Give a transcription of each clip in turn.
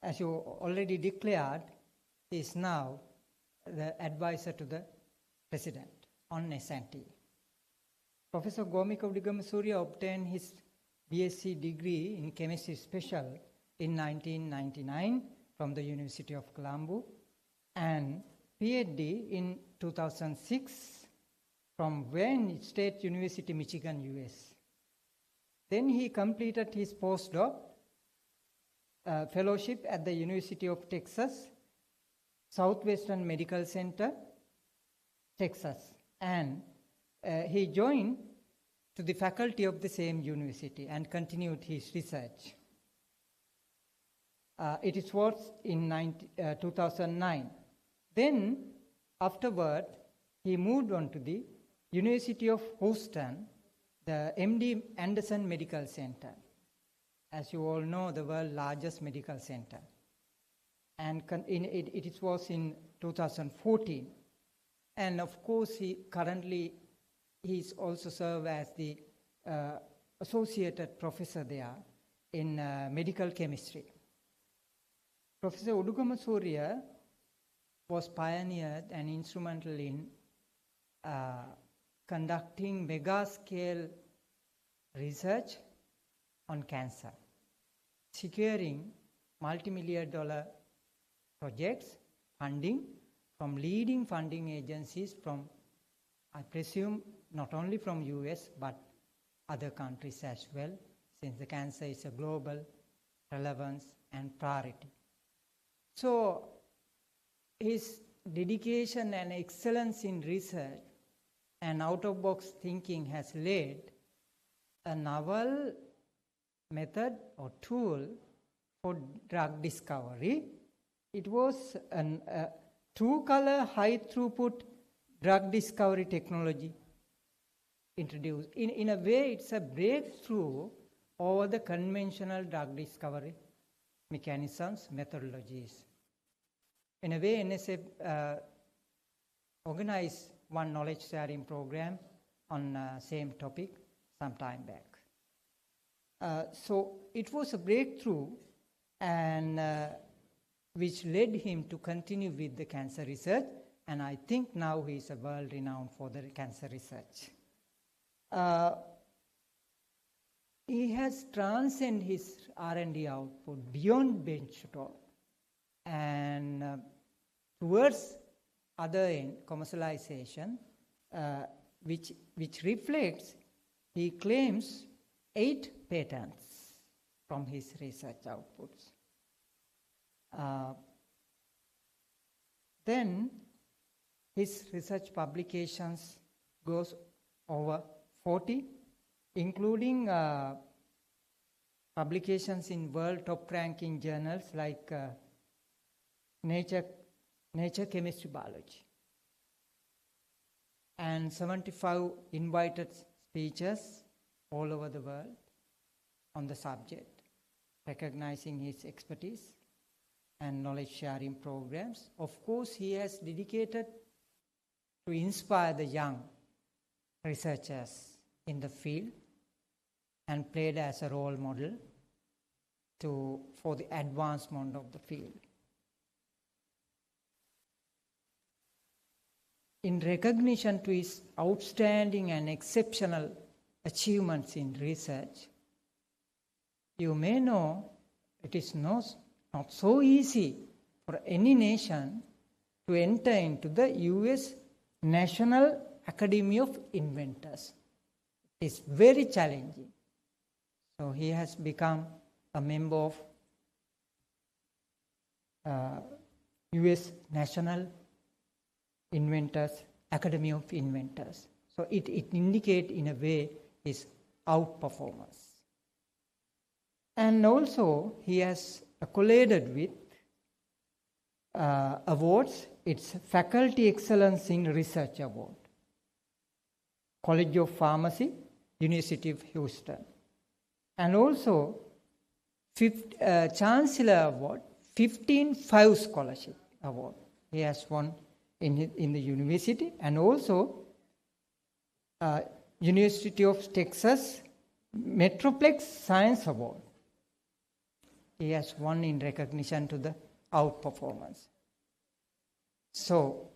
as you already declared, he is now the advisor to the President on S&T. Professor Gomika Udugamasooriya obtained his BSc degree in Chemistry Special in 1999 from the University of Colombo and PhD in 2006 from Wayne State University, Michigan, US. Then he completed his postdoc fellowship at the University of Texas, Southwestern Medical Center, Texas, and he joined to the faculty of the same university and continued his research. It was in 2009. Then, afterward, he moved on to the University of Houston, the MD Anderson Medical Center. As you all know, the world's largest medical center. And it was in 2014. And of course, he is also served as the associated professor there in medical chemistry. Professor Udugamasooriya was pioneered and instrumental in conducting mega-scale research on cancer, securing multi-million-dollar projects, funding from leading funding agencies from, I presume, not only from US, but other countries as well, since the cancer is a global relevance and priority. So, his dedication and excellence in research and out-of-box thinking has led a novel method or tool for drug discovery. It was a two-color high-throughput drug discovery technology introduced. In a way, it's a breakthrough over the conventional drug discovery mechanisms, methodologies. In a way, NSF organized one knowledge sharing program on same topic some time back. So it was a breakthrough, and which led him to continue with the cancer research, and I think now he is a world renowned for the cancer research. He has transcended his R&D output beyond benchtop and towards other end, commercialization, which reflects, he claims 8 patents from his research outputs. Then his research publications goes over 40, including publications in world top-ranking journals like Nature Chemistry Biology, and 75 invited speeches all over the world on the subject, recognizing his expertise and knowledge sharing programs. Of course, he has dedicated to inspire the young researchers in the field and played as a role model for the advancement of the field. In recognition to his outstanding and exceptional achievements in research, you may know it is not so easy for any nation to enter into the US National Academy of Inventors. It is very challenging. So he has become a member of US National Inventors, Academy of Inventors. So it indicates in a way his outperformance. And also he has accoladed with awards. It's Faculty Excellence in Research Award, College of Pharmacy, University of Houston. And also Chancellor Award, 15-5 Scholarship Award. He has won in the university, and also University of Texas Metroplex Science Award. he has won in recognition to the outperformance. So,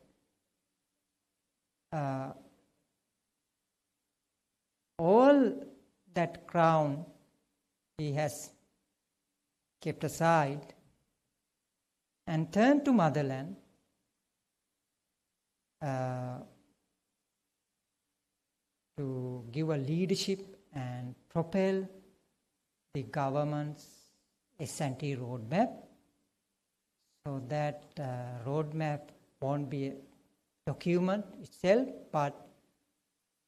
all that crown he has kept aside and turned to motherland to give a leadership and propel the government's S&T roadmap, so that roadmap won't be a document itself, but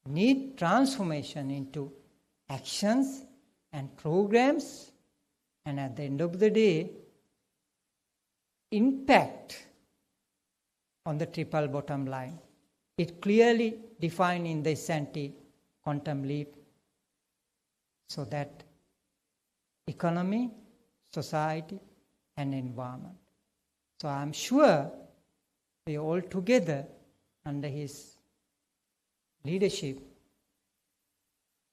need transformation into actions and programs, and at the end of the day, impact on the triple bottom line. It clearly defined in the S&T quantum leap, so that economy, society, and environment. So I'm sure we all together, under his leadership,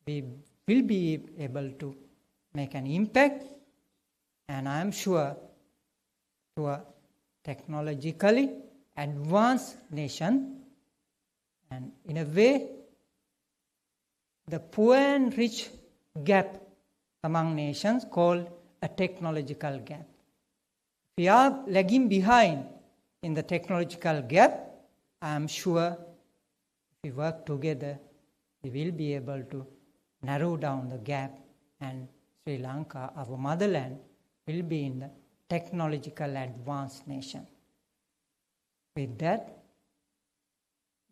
we will be able to make an impact, and I'm sure to a technologically advanced nation, and in a way, the poor and rich gap among nations called a technological gap. We are lagging behind in the technological gap. I am sure if we work together, we will be able to narrow down the gap, and Sri Lanka, our motherland, will be in the technological advanced nation. With that,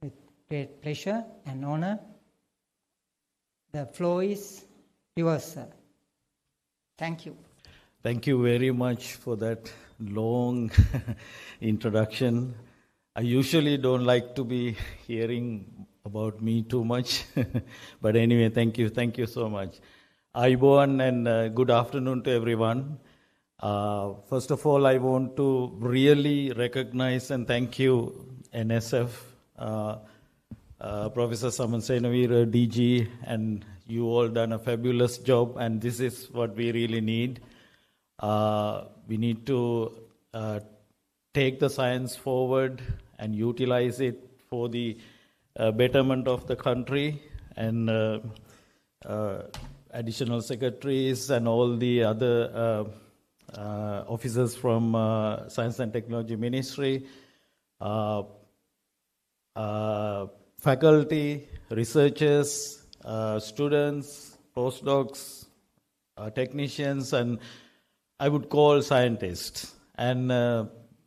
with great pleasure and honor, the floor is yours, sir. Thank you. Thank you very much for that long introduction. I usually don't like to be hearing about me too much, but anyway, thank you so much. Ayubowan and good afternoon to everyone. First of all, I want to really recognize and thank you, NSF, Professor Samansenavira, DG, and you all done a fabulous job, and this is what we really need. We need to take the science forward and utilize it for the betterment of the country, and additional secretaries and all the other officers from Science and Technology Ministry, faculty, researchers, students, postdocs, technicians, and I would call scientists. And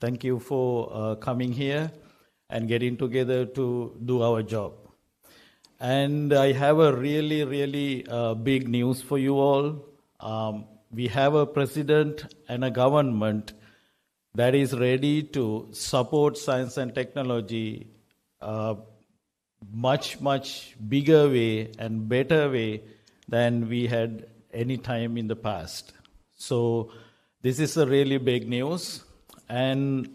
thank you for coming here and getting together to do our job. And I have a really big news for you all. We have a president and a government that is ready to support science and technology much bigger way and better way than we had any time in the past. So this is a really big news, and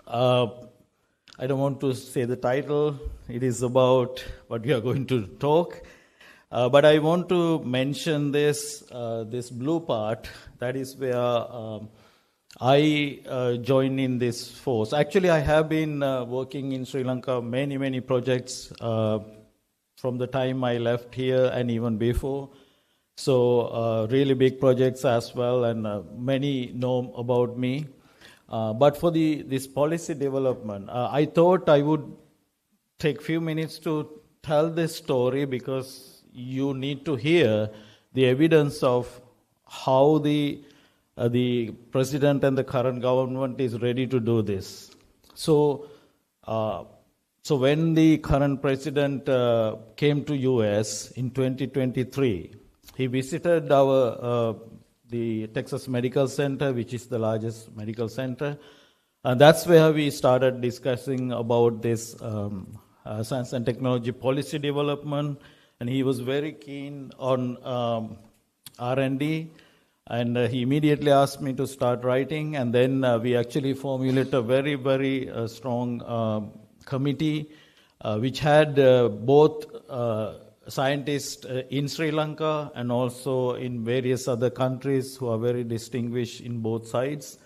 I don't want to say the title. It is about what we are going to talk. But I want to mention this blue part. That is where I joined in this force. Actually, I have been working in Sri Lanka many projects from the time I left here and even before. So really big projects as well, and many know about me. But for this policy development, I thought I would take few minutes to tell this story, because you need to hear the evidence of how the president and the current government is ready to do this. So when the current president came to US in 2023, he visited the Texas Medical Center, which is the largest medical center. And that's where we started discussing about this science and technology policy development. And he was very keen on R&D. And he immediately asked me to start writing. And then we actually formulated a very strong committee, which had both scientists in Sri Lanka and also in various other countries who are very distinguished in both sides.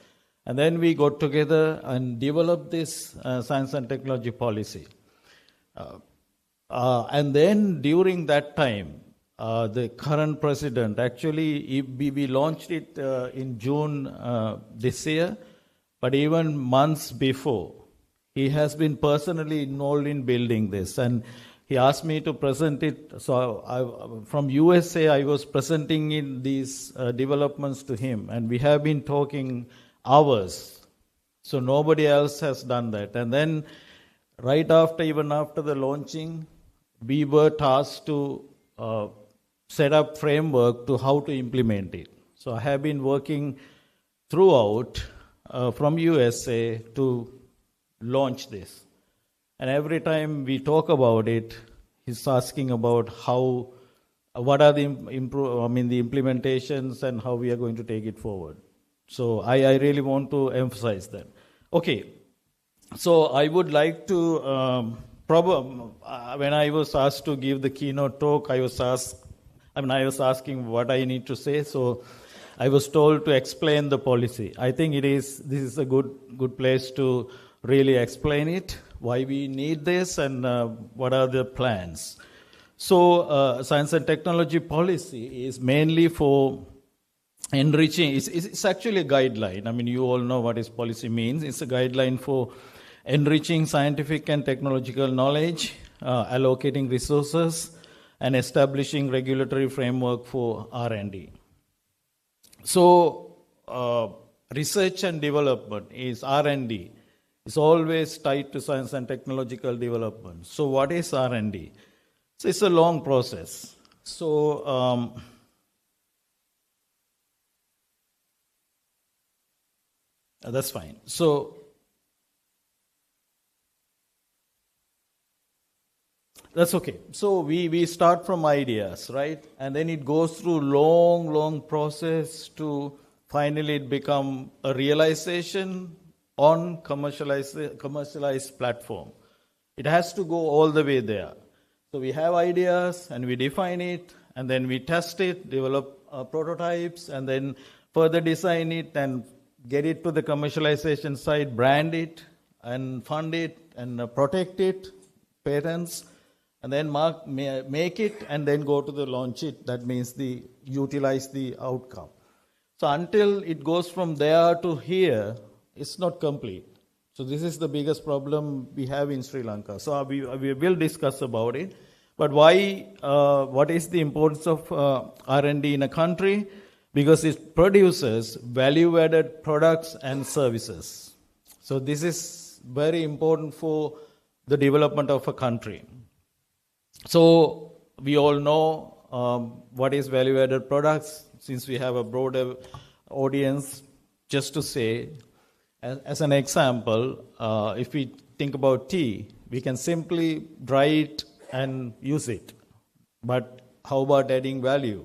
And then we got together and developed this science and technology policy. And then during that time, the current president, actually, we launched it in June this year, but even months before, he has been personally involved in building this. And he asked me to present it. So from USA, I was presenting in these developments to him. And we have been talking hours. So nobody else has done that. And then even after the launching, we were tasked to set up framework to how to implement it. So I have been working throughout from USA to launch this. And every time we talk about it, he's asking about what are the implementations and how we are going to take it forward. So I really want to emphasize that. Okay, so I would like to, when I was asked to give the keynote talk, I was asking what I need to say. So I was told to explain the policy. I think this is a good place to really explain it, why we need this, and what are the plans. So science and technology policy is mainly for enriching. It's actually a guideline. I mean, you all know what this policy means. It's a guideline for enriching scientific and technological knowledge, allocating resources, and establishing regulatory framework for R&D. So research and development is R&D. It's always tied to science and technological development. So what is R&D? So it's a long process. So that's fine. So that's okay. So we start from ideas, right? And then it goes through long process to finally it become a realization on commercialized platform. It has to go all the way there. So we have ideas and we define it and then we test it, develop prototypes and then further design it and get it to the commercialization side, brand it and fund it and protect it, patents, and then make it and then go to the launch it. That means utilize the outcome. So until it goes from there to here, it's not complete. So this is the biggest problem we have in Sri Lanka. So we will discuss about it. But why? What is the importance of R&D in a country? Because it produces value-added products and services. So this is very important for the development of a country. So we all know what is value-added products. Since we have a broader audience, just to say, as an example, if we think about tea, we can simply dry it and use it. But how about adding value?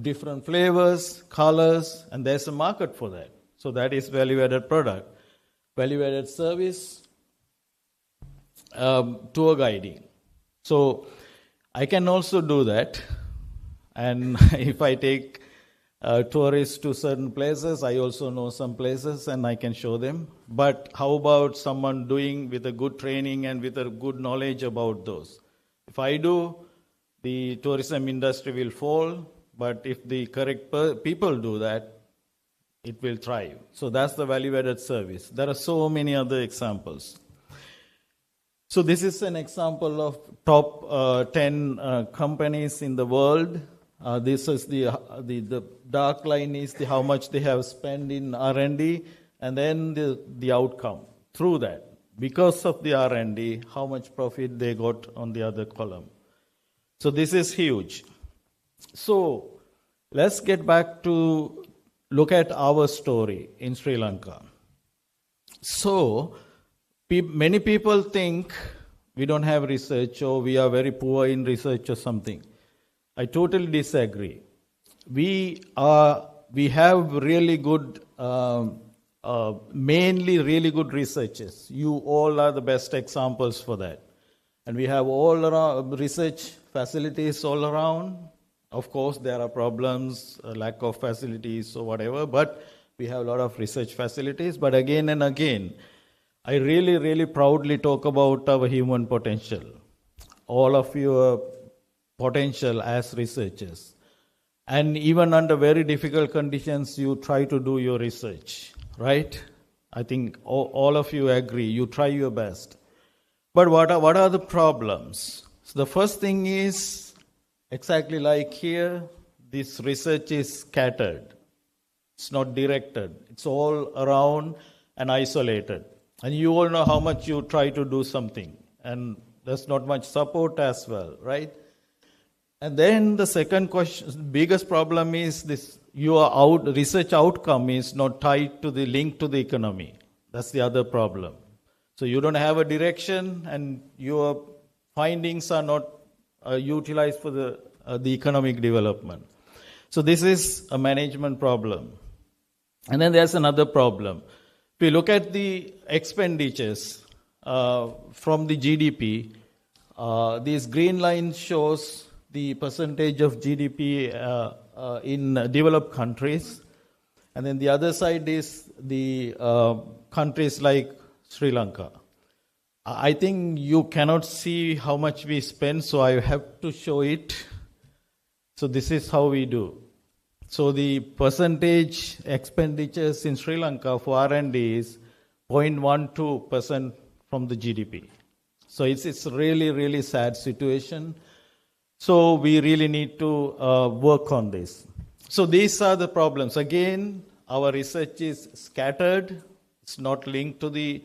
Different flavors, colors, and there's a market for that. So that is value-added product. Value-added service, tour guiding. So I can also do that. And if I take tourists to certain places, I also know some places and I can show them. But how about someone doing with a good training and with a good knowledge about those? If I do, the tourism industry will fall. But if the correct people do that, it will thrive. So that's the value-added service. There are so many other examples. So this is an example of top 10 companies in the world. This is the dark line is how much they have spent in R&D, and then the outcome through that. Because of the R&D, how much profit they got on the other column. So this is huge. So let's get back to look at our story in Sri Lanka. So many people think we don't have research or we are very poor in research or something. I totally disagree. We have really good, mainly really good researchers. You all are the best examples for that. And we have all around research facilities all around. Of course, there are problems, lack of facilities or whatever, but we have a lot of research facilities. But again and again, I really, really proudly talk about our human potential. All of your potential as researchers. And even under very difficult conditions, you try to do your research, right? I think all of you agree, you try your best. But what are the problems? So the first thing is, exactly like here, this research is scattered. It's not directed. It's all around and isolated. And you all know how much you try to do something. And there's not much support as well, right? And then the second question, biggest problem is this: your research outcome is not tied to the link to the economy. That's the other problem. So you don't have a direction, and your findings are not utilized for the economic development. So this is a management problem. And then there's another problem. If you look at the expenditures from the GDP, this green line shows the percentage of GDP in developed countries. And then the other side is the countries like Sri Lanka. I think you cannot see how much we spend, so I have to show it. So this is how we do. So the percentage expenditures in Sri Lanka for R&D is 0.12% from the GDP. So it's really, really sad situation. So we really need to work on this. So these are the problems. Again, our research is scattered. It's not linked to the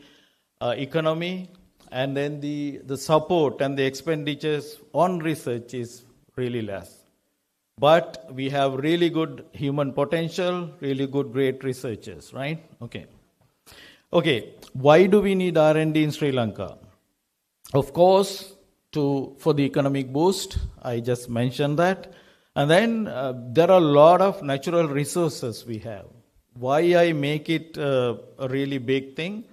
economy. And then the support and the expenditures on research is really less. But we have really good human potential, really good, great researchers, right? Okay. Why do we need R&D in Sri Lanka? Of course, for the economic boost, I just mentioned that. And then there are a lot of natural resources we have. Why I make it a really big thing?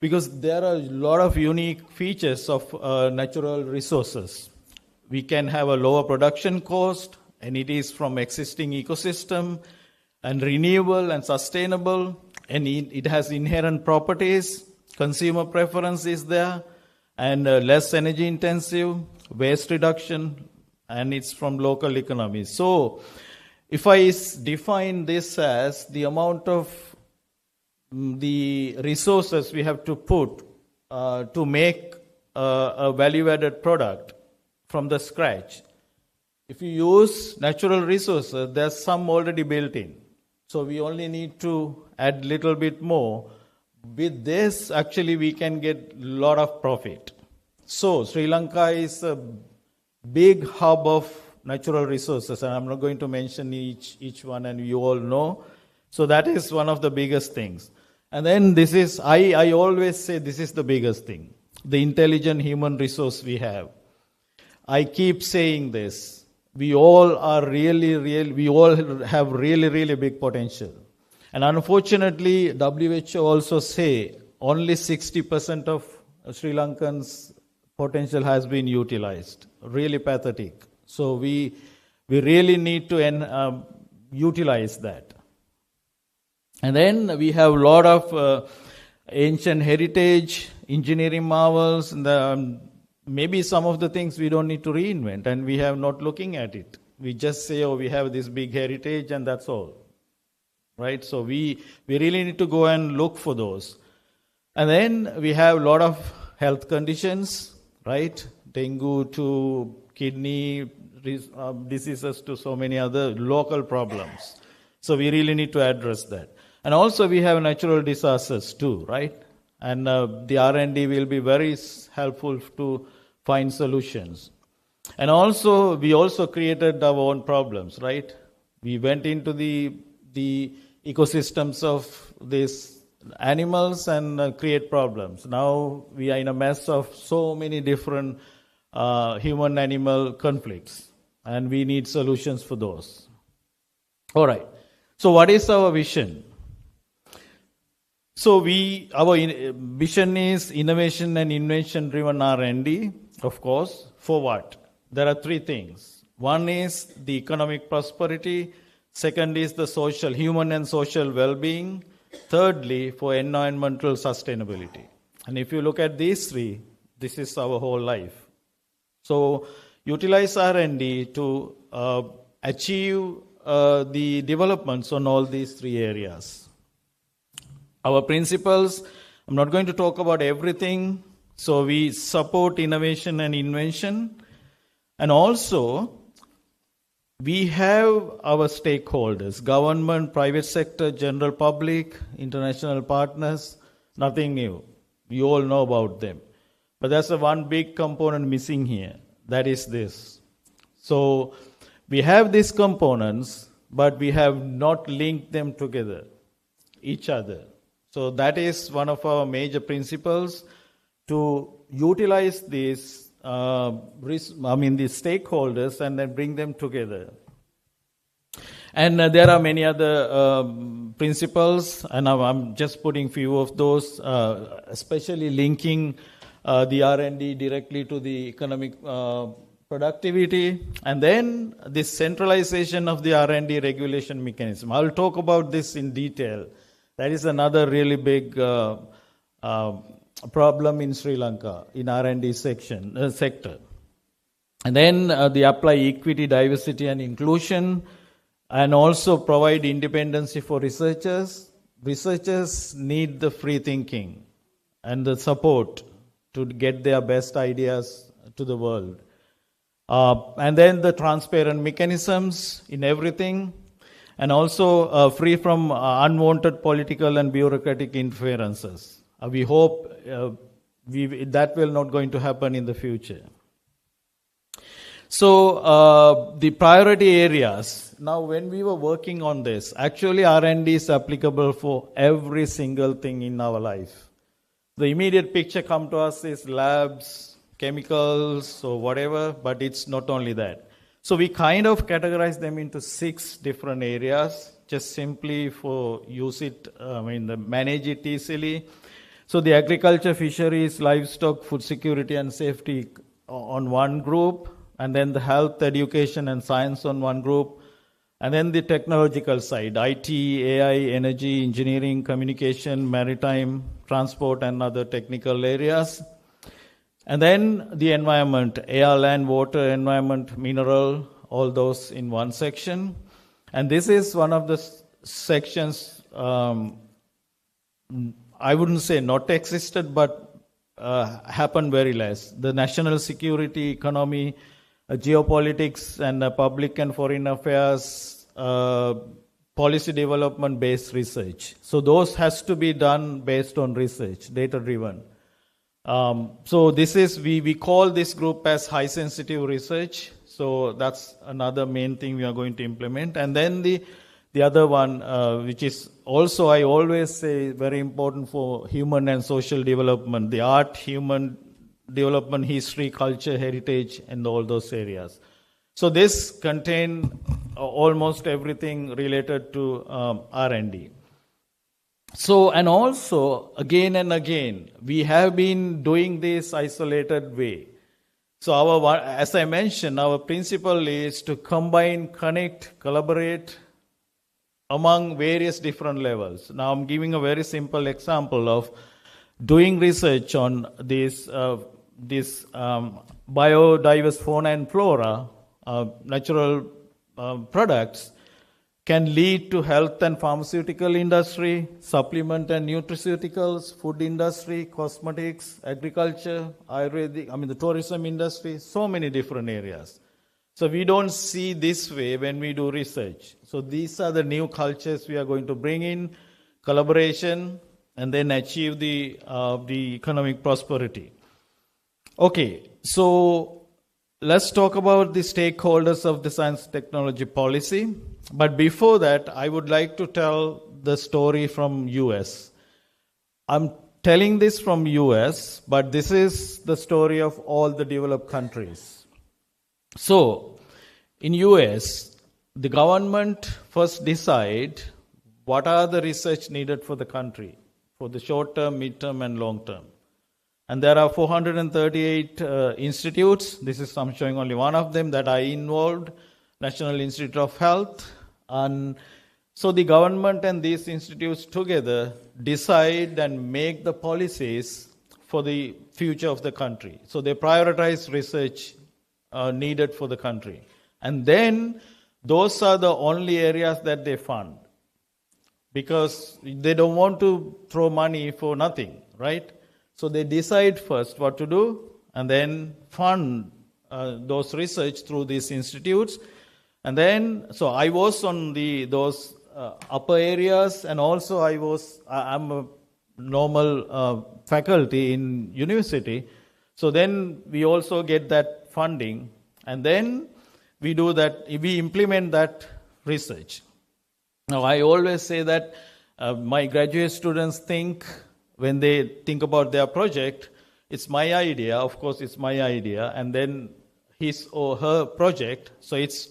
Because there are a lot of unique features of natural resources. We can have a lower production cost, and it is from existing ecosystem, and renewable and sustainable, and it has inherent properties, consumer preference is there, and less energy intensive, waste reduction, and it's from local economies. So if I define this as the amount of the resources we have to put to make a value-added product from the scratch, if you use natural resources, there's some already built in. So we only need to add little bit more. With this, actually, we can get a lot of profit. So Sri Lanka is a big hub of natural resources, and I'm not going to mention each one, and you all know. So that is one of the biggest things. And then this is, I always say this is the biggest thing, the intelligent human resource we have. I keep saying this. We all are we all have really, really big potential. And unfortunately, WHO also say only 60% of Sri Lankans' potential has been utilized. Really pathetic. So we really need to utilize that. And then we have a lot of ancient heritage, engineering marvels, and maybe some of the things we don't need to reinvent, and we have not looking at it. We just say, we have this big heritage, and that's all. Right? So we really need to go and look for those. And then we have a lot of health conditions, right? Dengue to kidney diseases to so many other local problems. So we really need to address that. And also we have natural disasters too, right? And the R&D will be very helpful to find solutions. And also, we also created our own problems, right? We went into the ecosystems of these animals and create problems. Now we are in a mess of so many different human-animal conflicts, and we need solutions for those. All right. So what is our vision? So our vision is innovation and invention-driven R&D, of course. For what? there are three things. One is the economic prosperity. Second is the social, human and social well-being. Thirdly, for environmental sustainability. And if you look at these three, this is our whole life. So utilize R&D to achieve the developments on all these three areas. Our principles, I'm not going to talk about everything. So we support innovation and invention. And also, we have our stakeholders, government, private sector, general public, international partners, nothing new. You all know about them. But there's one big component missing here. That is this. So we have these components, but we have not linked them together, each other. So that is one of our major principles, to utilize these, the stakeholders and then bring them together. And there are many other principles, and I'm just putting few of those, especially linking the R&D directly to the economic productivity, and then this centralization of the R&D regulation mechanism. I'll talk about this in detail. That is another really big problem in Sri Lanka in R&D sector. And then they apply equity, diversity, and inclusion, and also provide independency for researchers. Researchers need the free thinking and the support to get their best ideas to the world. And then the transparent mechanisms in everything, and also free from unwanted political and bureaucratic interferences. We hope that will not going to happen in the future. So the priority areas. Now, when we were working on this, actually R&D is applicable for every single thing in our life. The immediate picture come to us is labs, chemicals, or whatever, but it's not only that. So we kind of categorize them into 6 different areas, just simply for manage it easily. So the agriculture, fisheries, livestock, food security and safety on one group, and then the health, education and science on one group, and then the technological side, IT, AI, energy, engineering, communication, maritime, transport and other technical areas. And then the environment, air, land, water, environment, mineral, all those in one section. And this is one of the sections, I wouldn't say not existed, but happened very less. The national security, economy, geopolitics, and public and foreign affairs, policy development based research. So those has to be done based on research, data driven. So this is, we call this group as high sensitive research. So that's another main thing we are going to implement. And then the other one, which is also, I always say, very important for human and social development, the art, human development, history, culture, heritage, and all those areas. So this contain almost everything related to R&D. So, and also, again and again, we have been doing this isolated way. So as I mentioned, our principle is to combine, connect, collaborate among various different levels. Now I'm giving a very simple example of doing research on this biodiverse fauna and flora, natural products, can lead to health and pharmaceutical industry, supplement and nutraceuticals, food industry, cosmetics, agriculture, Ayurvedic, the tourism industry, so many different areas. So we don't see this way when we do research. So these are the new cultures we are going to bring in, collaboration, and then achieve the economic prosperity. Okay, so let's talk about the stakeholders of the science technology policy. But before that, I would like to tell the story from US. I'm telling this from US, but this is the story of all the developed countries. So, in US, the government first decide what are the research needed for the country, for the short term, mid term, and long term. And there are 438 institutes. This is, I'm showing only one of them that are involved, National Institute of Health. And so the government and these institutes together decide and make the policies for the future of the country. So they prioritize research needed for the country. And then those are the only areas that they fund, because they don't want to throw money for nothing, right? So they decide first what to do and then fund those research through these institutes. And then, so I was on those upper areas, and also I'm a normal faculty in university. So then we also get that funding, and then we implement that research. Now, I always say that my graduate students think, when they think about their project, it's my idea. Of course, it's my idea, and then his or her project. So it's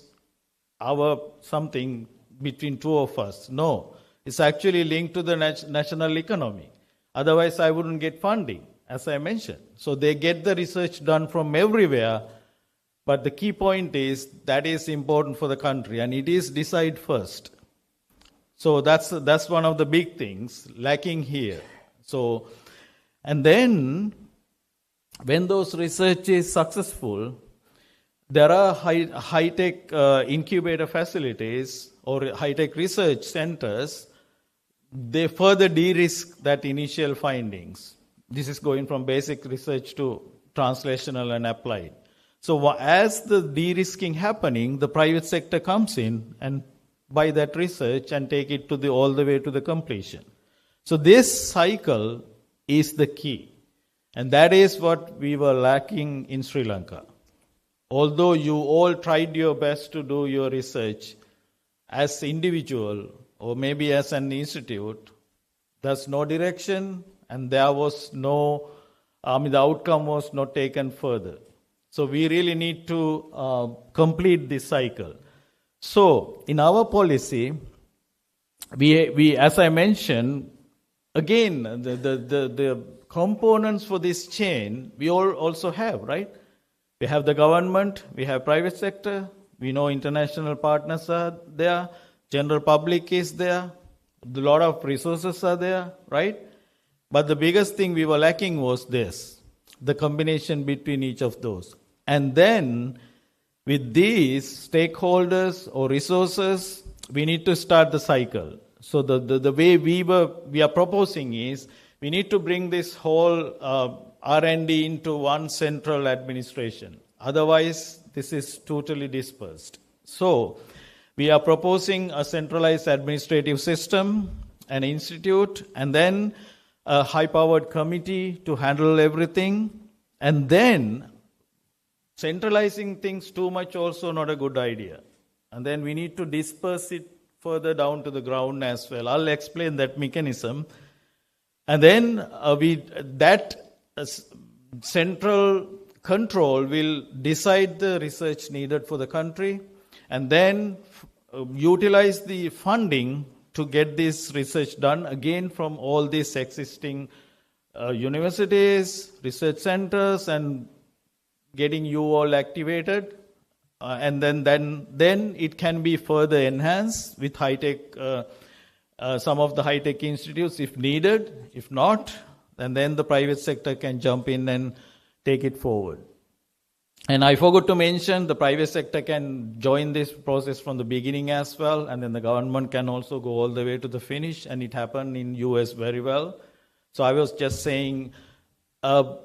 our something between two of us. No, it's actually linked to the national economy. Otherwise, I wouldn't get funding, as I mentioned. So they get the research done from everywhere. But the key point is that is important for the country, and it is decided first. So that's one of the big things lacking here. So, and then when those research is successful, there are high-tech incubator facilities or high-tech research centers. They further de-risk that initial findings. This is going from basic research to translational and applied. So as the de-risking happening, the private sector comes in and buy that research and take it to all the way to the completion. So this cycle is the key. And that is what we were lacking in Sri Lanka. Although you all tried your best to do your research as individual or maybe as an institute, there's no direction, and there was the outcome was not taken further. So we really need to complete this cycle. So in our policy, we as I mentioned, again, the components for this chain, we all also have, right? We have the government, we have private sector, we know international partners are there, general public is there, a lot of resources are there, right? But the biggest thing we were lacking was this, the combination between each of those. And then with these stakeholders or resources, we need to start the cycle. So the way we are proposing is, we need to bring this whole R&D into one central administration. Otherwise, this is totally dispersed. So we are proposing a centralized administrative system, an institute, and then a high-powered committee to handle everything. And then centralizing things too much also not a good idea. And then we need to disperse it further down to the ground as well. I'll explain that mechanism. And then that central control will decide the research needed for the country, and then utilize the funding to get this research done again from all these existing universities, research centers, and getting you all activated. And then it can be further enhanced with high-tech, some of the high-tech institutes if needed. If not, and then the private sector can jump in and take it forward. And I forgot to mention, the private sector can join this process from the beginning as well, and then the government can also go all the way to the finish, and it happened in US very well. So I was just saying a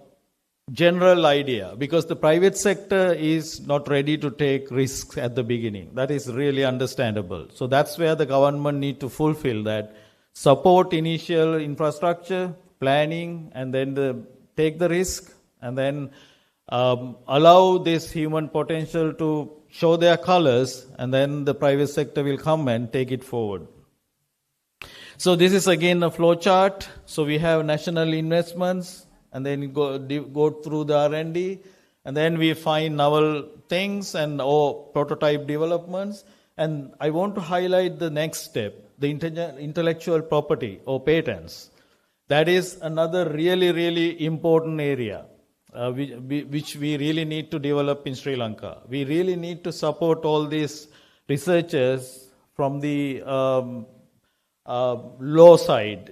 general idea, because the private sector is not ready to take risks at the beginning. That is really understandable. So that's where the government need to fulfill that. Support initial infrastructure, planning, and then take the risk, and then allow this human potential to show their colors, and then the private sector will come and take it forward. So this is again a flow chart. So we have national investments, and then go through the R&D, and then we find novel things or prototype developments. And I want to highlight the next step, the intellectual property or patents. That is another really, really important area which we really need to develop in Sri Lanka. We really need to support all these researchers from the law side,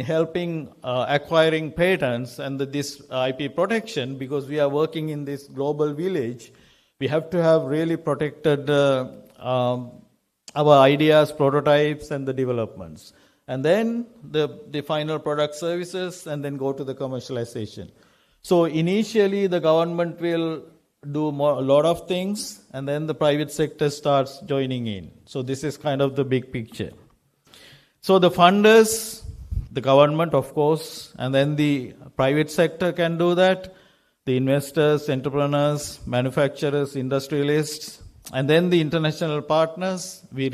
helping acquiring patents and this IP protection, because we are working in this global village. We have to have really protected our ideas, prototypes, and the developments. And then the final product services, and then go to the commercialization. So initially, the government will do a lot of things, and then the private sector starts joining in. So this is kind of the big picture. So the funders, the government, of course, and then the private sector can do that. The investors, entrepreneurs, manufacturers, industrialists, and then the international partners. We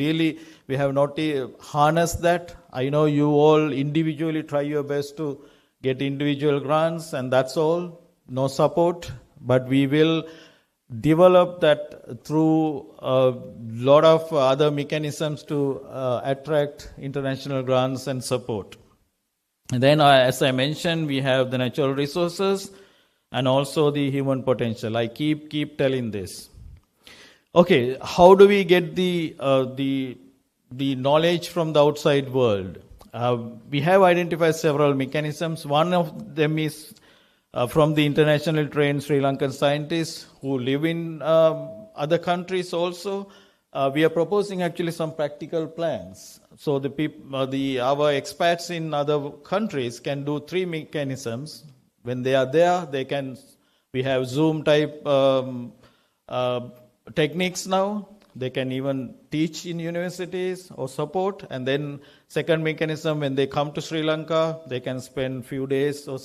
have not harnessed that. I know you all individually try your best to get individual grants, and that's all. No support. But we will develop that through a lot of other mechanisms to attract international grants and support. And then, as I mentioned, we have the natural resources and also the human potential. I keep telling this. Okay, how do we get the knowledge from the outside world? We have identified several mechanisms. One of them is from the internationally trained Sri Lankan scientists who live in other countries also. We are proposing actually some practical plans. So our expats in other countries can do 3 mechanisms. When they are there, we have Zoom type techniques now. They can even teach in universities or support. And then second mechanism, when they come to Sri Lanka, they can spend few days or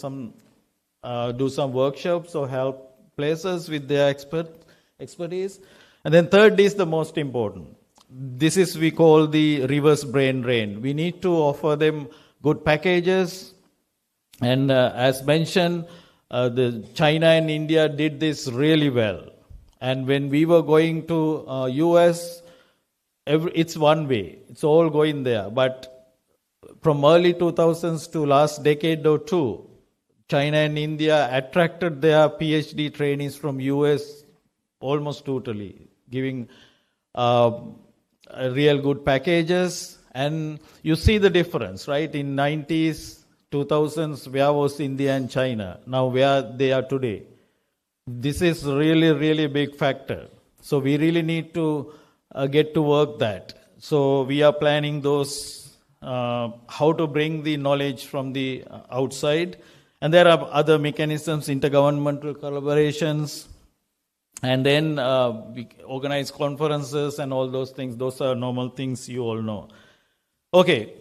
do some workshops or help places with their expertise. And then third is the most important. This is we call the reverse brain drain. We need to offer them good packages. And as mentioned, the China and India did this really well. And when we were going to US, it's one way. It's all going there. But from early 2000s to last decade or two, China and India attracted their PhD trainees from US almost totally, giving real good packages. And you see the difference, right? In 90s, 2000s, where was India and China? Now where they are today. This is really, really big factor. So we really need to get to work that. So we are planning those, how to bring the knowledge from the outside. And there are other mechanisms, intergovernmental collaborations. And then we organize conferences and all those things. Those are normal things you all know. Okay,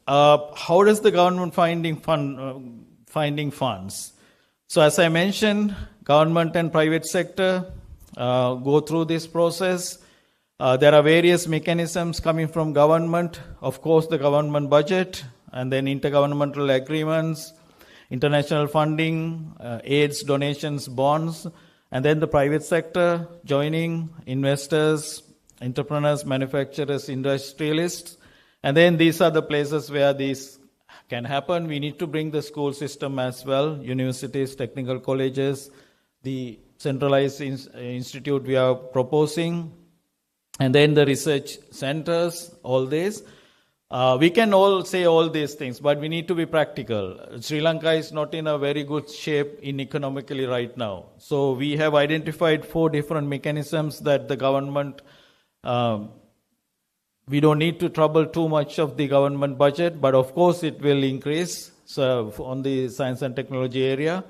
how does the government finding funds? So as I mentioned, government and private sector go through this process. There are various mechanisms coming from government. Of course, the government budget, and then intergovernmental agreements, international funding, aids, donations, bonds, and then the private sector joining, investors, entrepreneurs, manufacturers, industrialists. And then these are the places where these can happen. We need to bring the school system as well, universities, technical colleges, the centralized institute we are proposing, and then the research centers, all this. We can all say all these things, but we need to be practical. Sri Lanka is not in a very good shape economically right now. So we have identified 4 different mechanisms that the government, we don't need to trouble too much of the government budget, but of course it will increase on the science and technology area.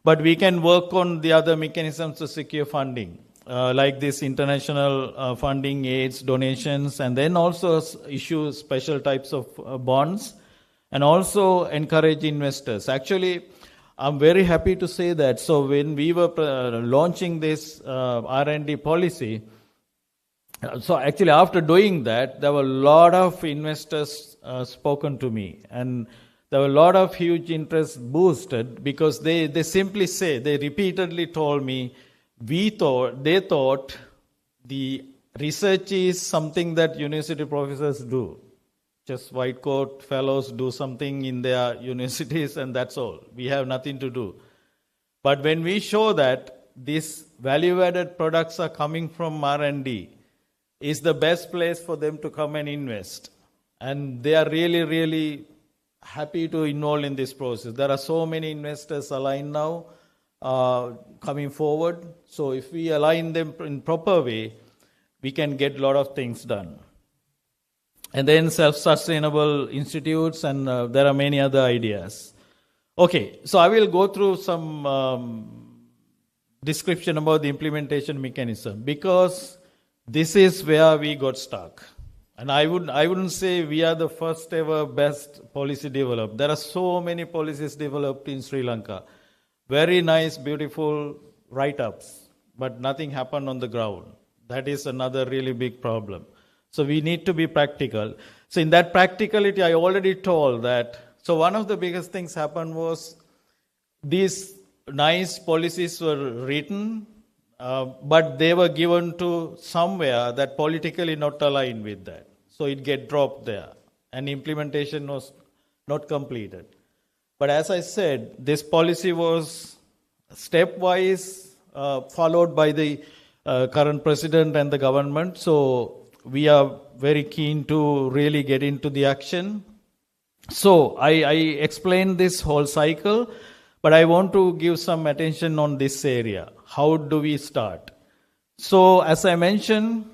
But we can work on the other mechanisms to secure funding, like this international funding, aids, donations, and then also issue special types of bonds, and also encourage investors. Actually, I'm very happy to say that. So when we were launching this R&D policy, so actually after doing that, there were a lot of investors spoken to me, and there were a lot of huge interest boosted, because they simply say, they repeatedly told me, they thought the research is something that university professors do, Just white coat fellows do something in their universities and that's all. We have nothing to do. But when we show that these value-added products are coming from R&D, is the best place for them to come and invest. And they are really, really happy to involve in this process. There are so many investors aligned now coming forward. So if we align them in proper way, we can get a lot of things done. And then self-sustainable institutes, and there are many other ideas. Okay, so I will go through some description about the implementation mechanism, because this is where we got stuck. And I wouldn't say we are the first ever best policy developed. There are so many policies developed in Sri Lanka. Very nice, beautiful write-ups, but nothing happened on the ground. That is another really big problem. So we need to be practical. So in that practicality, I already told that. So one of the biggest things happened was these nice policies were written, but they were given to somewhere that politically not aligned with that. So it get dropped there, and implementation was not completed. But as I said, this policy was stepwise followed by the current president and the government. So we are very keen to really get into the action. So I explained this whole cycle, but I want to give some attention on this area. How do we start? So as I mentioned,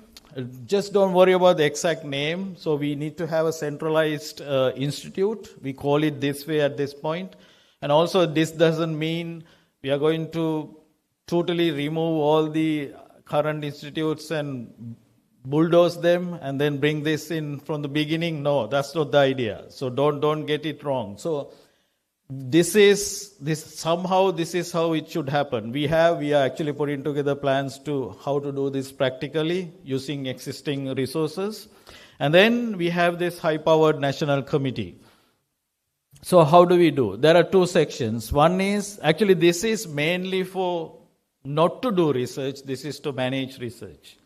just don't worry about the exact name. So we need to have a centralized institute. We call it this way at this point. And also this doesn't mean we are going to totally remove all the current institutes and bulldoze them and then bring this in from the beginning. No, that's not the idea. So don't get it wrong. So this is how it should happen. We are actually putting together plans to how to do this practically using existing resources. And then we have this high-powered national committee. So how do we do? There are two sections. One is, actually this is mainly for not to do research, this is to manage research.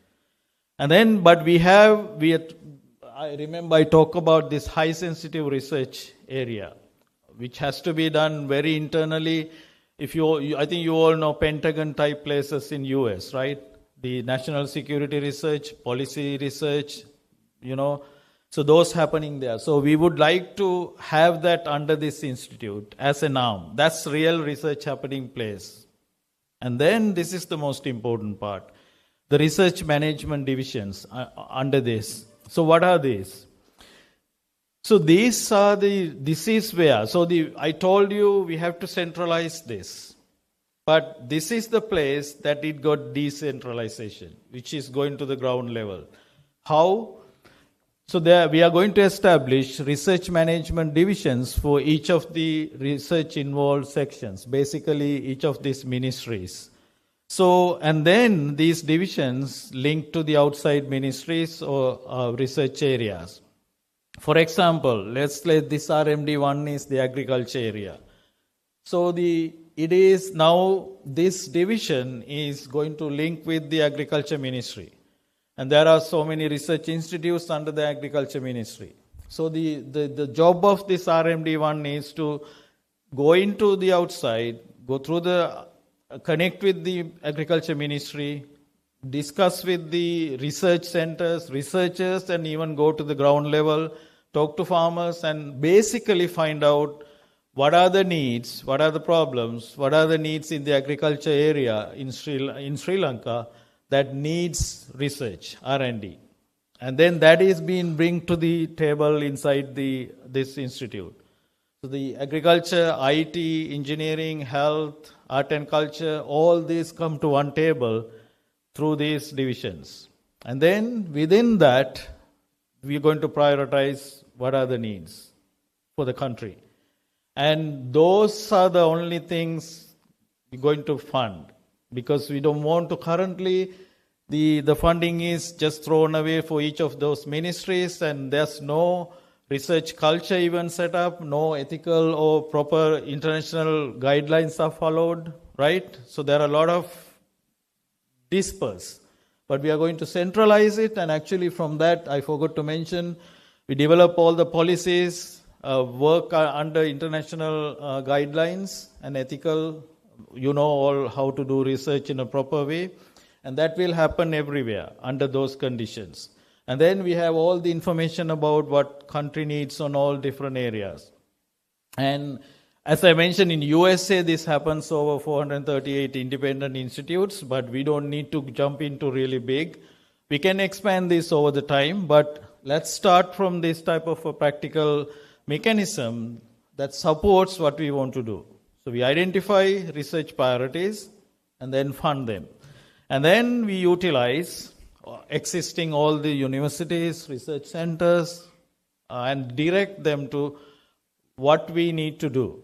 And then, but I remember I talk about this high sensitive research area, which has to be done very internally. I think you all know Pentagon type places in US, right? The national security research, policy research, so those happening there. So we would like to have that under this institute as an arm. That's real research happening place. And then this is the most important part. The research management divisions under this. So what are these? So this is where, I told you we have to centralize this. But this is the place that it got decentralization, which is going to the ground level. How? So there we are going to establish research management divisions for each of the research involved sections, basically each of these ministries. So, and then these divisions link to the outside ministries or research areas. For example, let's let this RMD1 is the agriculture area. So it is now this division is going to link with the agriculture ministry. And there are so many research institutes under the agriculture ministry. So the job of this RMD1 is to go into the outside, go through connect with the agriculture ministry, discuss with the research centers, researchers, and even go to the ground level, talk to farmers, and basically find out what are the needs, what are the problems, what are the needs in the agriculture area in Sri Lanka that needs research, R&D. And then that is being brought to the table inside this institute. So the agriculture, IT, engineering, health, art and culture, all these come to one table through these divisions. And then within that, we're going to prioritize what are the needs for the country. And those are the only things we're going to fund, because we don't want to currently, the funding is just thrown away for each of those ministries, and there's no research culture even set up, no ethical or proper international guidelines are followed, right? So there are a lot of disperse. But we are going to centralize it, and actually from that, I forgot to mention, We develop all the policies, work under international guidelines and ethical, all how to do research in a proper way. And that will happen everywhere under those conditions. And then we have all the information about what country needs on all different areas. And as I mentioned, in USA, this happens over 438 independent institutes, but we don't need to jump into really big. We can expand this over the time, but let's start from this type of a practical mechanism that supports what we want to do. So we identify research priorities and then fund them. And then we utilize existing all the universities, research centers, and direct them to what we need to do.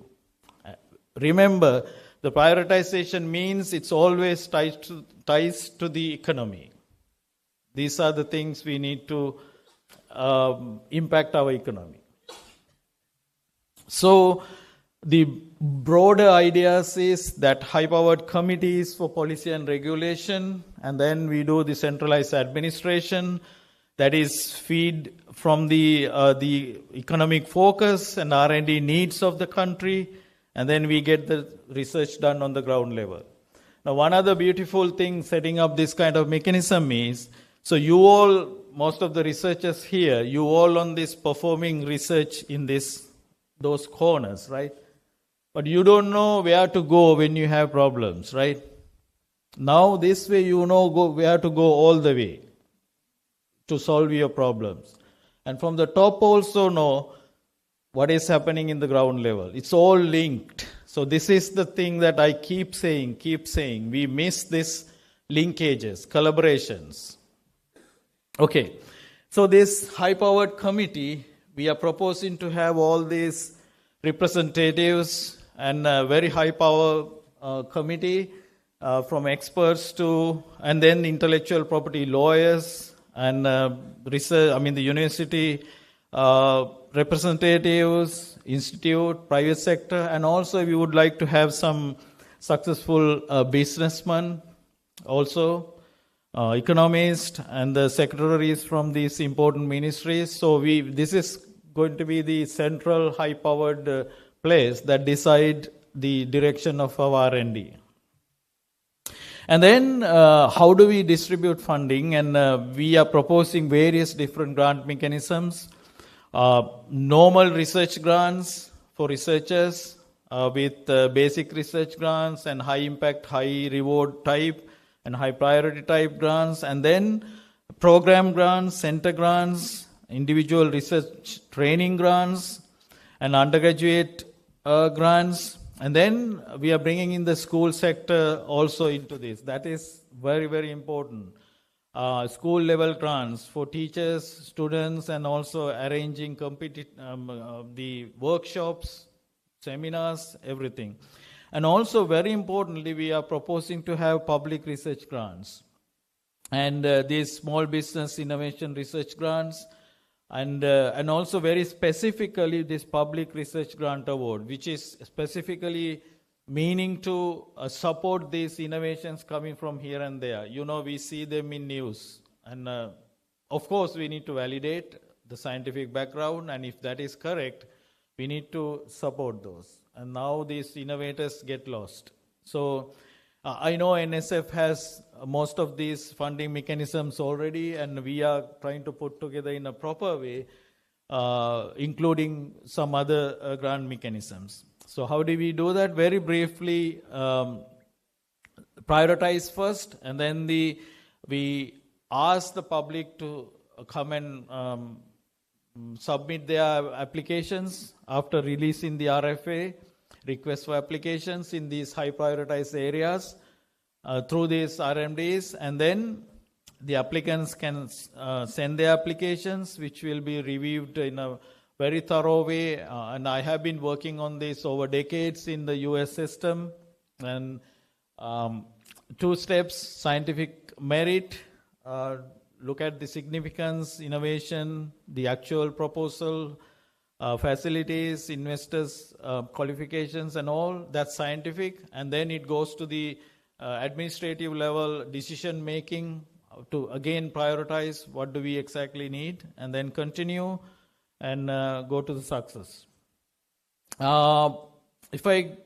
Remember, the prioritization means it's always ties to the economy. These are the things we need to impact our economy. So the broader ideas is that high-powered committees for policy and regulation, and then we do the centralized administration, that is feed from the economic focus and R&D needs of the country, and then we get the research done on the ground level. Now, one other beautiful thing setting up this kind of mechanism is, so you all, most of the researchers here, you all on this performing research in those corners, right? But you don't know where to go when you have problems, right? Now this way you know where to go all the way to solve your problems. And from the top also know what is happening in the ground level. It's all linked. So this is the thing that I keep saying. We miss this linkages, collaborations. Okay, so this high-powered committee, we are proposing to have all these representatives and a very high-power committee from experts to, and then intellectual property lawyers and the university representatives, institute, private sector, and also we would like to have some successful businessmen also, economists and the secretaries from these important ministries. So this is going to be the central high-powered place that decide the direction of our R&D. And then how do we distribute funding? And we are proposing various different grant mechanisms. Normal research grants for researchers with basic research grants and high impact, high reward type and high priority type grants. And then program grants, center grants, individual research training grants, and undergraduate grants. And then we are bringing in the school sector also into this. That is very, very important. School level grants for teachers, students, and also arranging the workshops, seminars, everything. And also very importantly, we are proposing to have public research grants. And these small business innovation research grants, and also very specifically this public research grant award, which is specifically meaning to support these innovations coming from here and there. We see them in news. And of course, we need to validate the scientific background, and if that is correct, we need to support those. And now these innovators get lost. So I know NSF has most of these funding mechanisms already, and we are trying to put together in a proper way, including some other grant mechanisms. So how do we do that? Very briefly, prioritize first, and then we ask the public to come and submit their applications after releasing the RFA, request for applications in these high prioritized areas through these RMDs, and then the applicants can send their applications, which will be reviewed in a very thorough way. And I have been working on this over decades in the US system. And 2 steps: scientific merit, look at the significance, innovation, the actual proposal, facilities, investors, qualifications, and all. That's scientific. And then it goes to the administrative level decision making to again prioritize what do we exactly need, and then continue. and go to the success. If I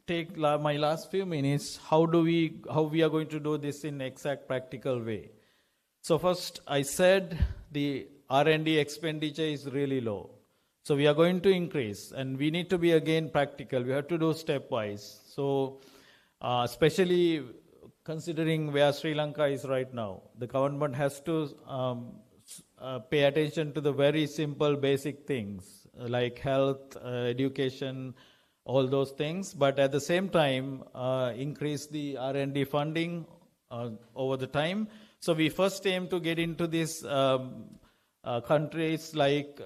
take my last few minutes, how we are going to do this in exact practical way. So first, I said the R&D expenditure is really low. So we are going to increase, and we need to be again practical. We have to do stepwise. So especially considering where Sri Lanka is right now, the government has to pay attention to the very simple basic things like health, education, all those things, but at the same time increase the R&D funding over the time. So we first aim to get into these countries like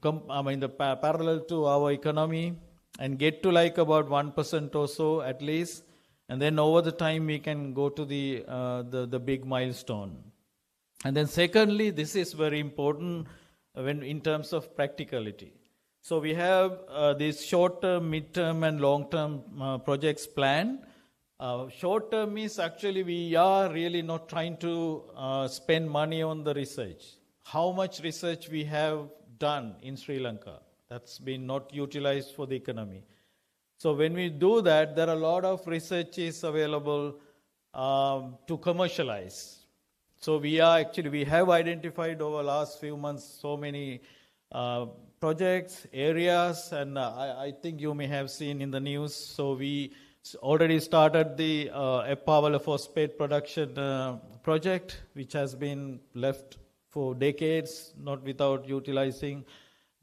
parallel to our economy, and get to like about 1% or so at least, and then over the time we can go to the big milestone. And then secondly, this is very important when in terms of practicality. So we have this short-term, mid-term, and long-term projects planned. Short-term is actually we are really not trying to spend money on the research. How much research we have done in Sri Lanka, that's been not utilized for the economy. So when we do that, there are a lot of researches available to commercialize. So we have identified over the last few months so many projects, areas, and I think you may have seen in the news. So we already started the Eppavala phosphate production project, which has been left for decades, not without utilizing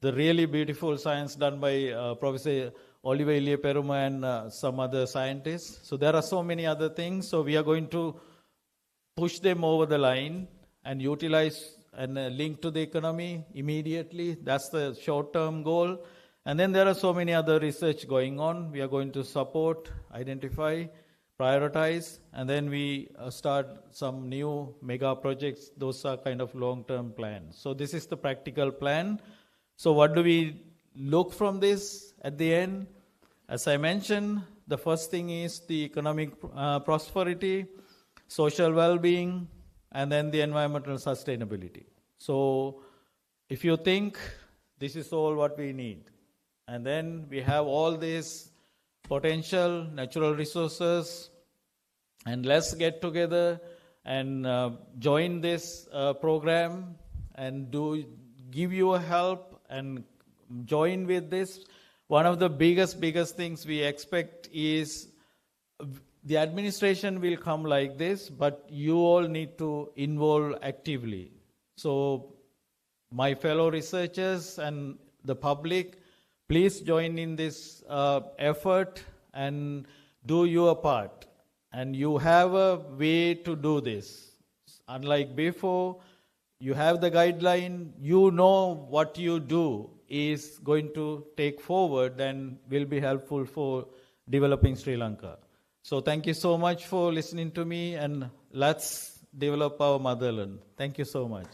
the really beautiful science done by Professor Oliver Ilya-Peruma and some other scientists. So there are so many other things. So we are going to push them over the line and utilize and link to the economy immediately. That's the short-term goal. And then there are so many other research going on. We are going to support, identify, prioritize, and then we start some new mega projects. Those are kind of long-term plans. So this is the practical plan. So what do we look from this at the end? As I mentioned, the first thing is the economic prosperity, social well-being, and then the environmental sustainability. So if you think this is all what we need, and then we have all this potential natural resources, and let's get together and join this program and give you a help and join with this. One of the biggest things we expect is the administration will come like this, but you all need to involve actively. So my fellow researchers and the public, please join in this effort and do your part. And you have a way to do this. Unlike before, you have the guideline, you know what you do is going to take forward and will be helpful for developing Sri Lanka. So thank you so much for listening to me, and let's develop our motherland. Thank you so much.